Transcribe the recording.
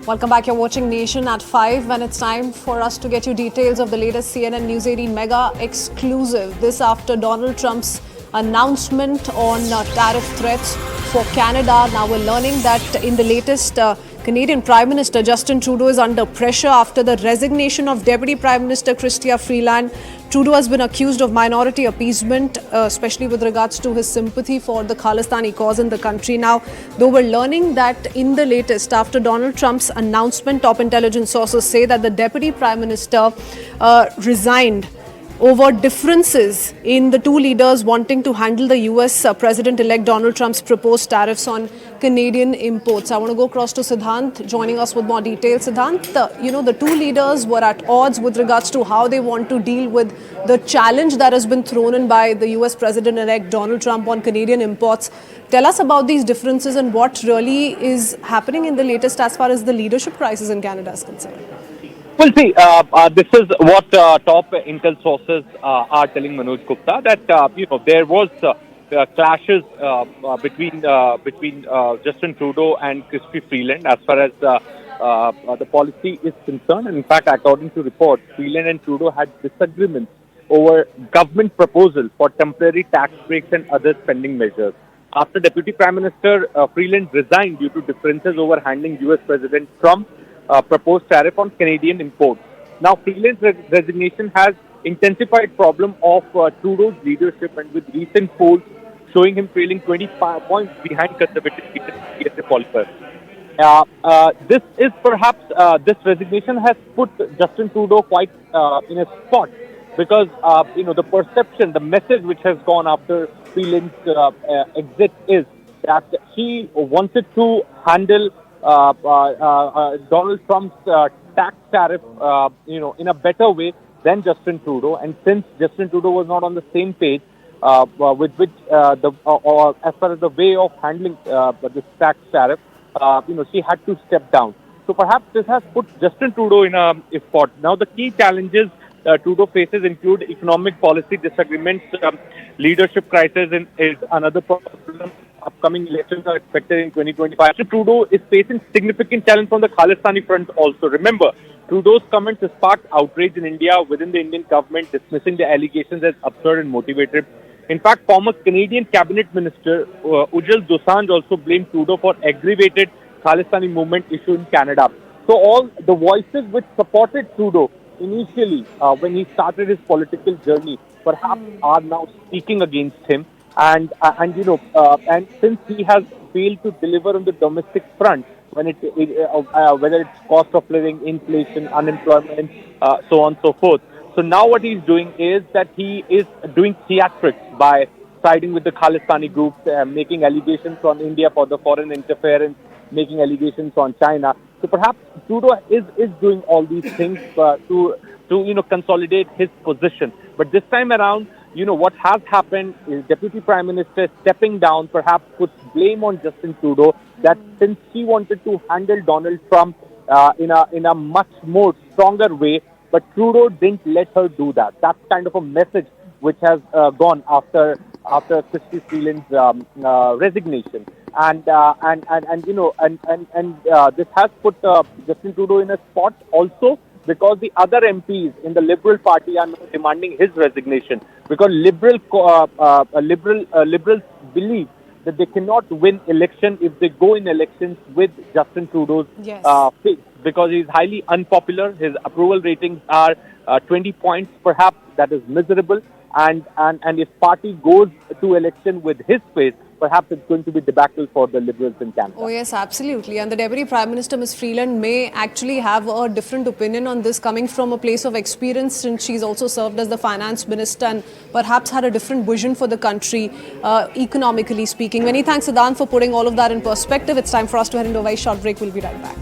Welcome back. You're watching Nation at 5 and it's time for us to get you details of the latest CNN News 18 mega exclusive. This after Donald Trump's announcement on tariff threats for Canada. Now we're learning that in the latest Canadian Prime Minister Justin Trudeau is under pressure after the resignation of Deputy Prime Minister Chrystia Freeland. Trudeau has been accused of minority appeasement, especially with regards to his sympathy for the Khalistani cause in the country. Now, though we're learning that in the latest, after Donald Trump's announcement, top intelligence sources say that the Deputy Prime Minister resigned over differences in the two leaders wanting to handle the US President-elect Donald Trump's proposed tariffs on Canadian imports. I want to go across to Siddhant, joining us with more details. Siddhant, the two leaders were at odds with regards to how they want to deal with the challenge that has been thrown in by the US President-elect Donald Trump on Canadian imports. Tell us about these differences and what really is happening in the latest as far as the leadership crisis in Canada is concerned. Well, see, this is what top intel sources are telling Manoj Gupta, that there was clashes between Justin Trudeau and Chrystia Freeland as far as the policy is concerned. And in fact, according to reports, Freeland and Trudeau had disagreements over government proposals for temporary tax breaks and other spending measures. After Deputy Prime Minister Freeland resigned due to differences over handling US President Trump proposed tariff on Canadian imports. Now, Freeland's resignation has intensified problem of Trudeau's leadership, and with recent polls showing him trailing 25 points behind Conservative leader Oliver. This is perhaps this resignation has put Justin Trudeau quite in a spot, because the perception, the message which has gone after Freeland's exit is that he wanted to handle Donald Trump's tax tariff, in a better way than Justin Trudeau. And since Justin Trudeau was not on the same page with which as far as the way of handling this tax tariff, she had to step down. So perhaps this has put Justin Trudeau in a spot. Now, the key challenges Trudeau faces include economic policy disagreements, leadership crisis is another problem. Upcoming elections are expected in 2025. So Trudeau is facing significant challenge from the Khalistani front also. Remember, Trudeau's comments sparked outrage in India within the Indian government, dismissing the allegations as absurd and motivated. In fact, former Canadian Cabinet Minister Ujjal Dosanjh also blamed Trudeau for aggravated Khalistani movement issue in Canada. So all the voices which supported Trudeau initially when he started his political journey perhaps are now speaking against him. And since he has failed to deliver on the domestic front, whether it's cost of living, inflation, unemployment, so on and so forth. So now what he's doing is that he is doing theatrics by siding with the Khalistani groups, making allegations on India for the foreign interference, making allegations on China. So perhaps Trudeau is doing all these things to consolidate his position. But this time around, what has happened is Deputy Prime Minister stepping down perhaps puts blame on Justin Trudeau, that since he wanted to handle Donald Trump in a much more stronger way, but Trudeau didn't let her do that. That's kind of a message which has gone after Chrystia Freeland's resignation. And this has put Justin Trudeau in a spot also, because the other MPs in the Liberal Party are demanding his resignation, because liberals believe that they cannot win election if they go in elections with Justin Trudeau's face, because he is highly unpopular. His approval ratings are 20 points, perhaps. That is miserable. And if party goes to election with his face, perhaps it's going to be debacle for the Liberals in Canada. Oh yes, absolutely. And the Deputy Prime Minister, Ms. Freeland, may actually have a different opinion on this, coming from a place of experience, since she's also served as the Finance Minister and perhaps had a different vision for the country, economically speaking. Many thanks, Siddhant, for putting all of that in perspective. It's time for us to head into a very short break. We'll be right back.